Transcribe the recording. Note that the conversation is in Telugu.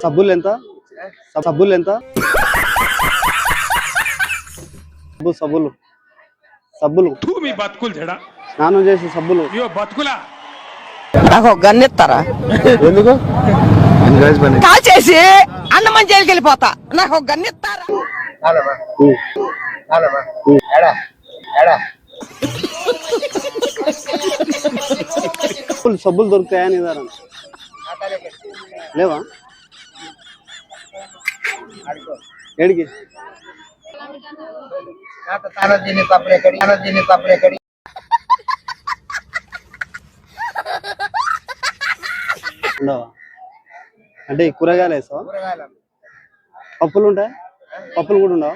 సబ్బులు ఎంత? సబ్బులు ఎంత? సబ్బులు సబ్బులు మీ బతుకులు చెడా స్నానం చేసి సబ్బులు. బతుకులా నాకు గన్నెత్తారా? ఎందుకు? కాల్ చేసి అన్నమని జైలుకి వెళ్ళిపోతా. నాకు గన్నెత్తారా? సబ్బులు దొరుకుతాయా నీ దగ్గర? లేవా? ఏడికి? ఉండవా? అంటే కూరగాయలు వేస్తావా? పప్పులు ఉంటాయి? పప్పులు కూడా ఉండవా?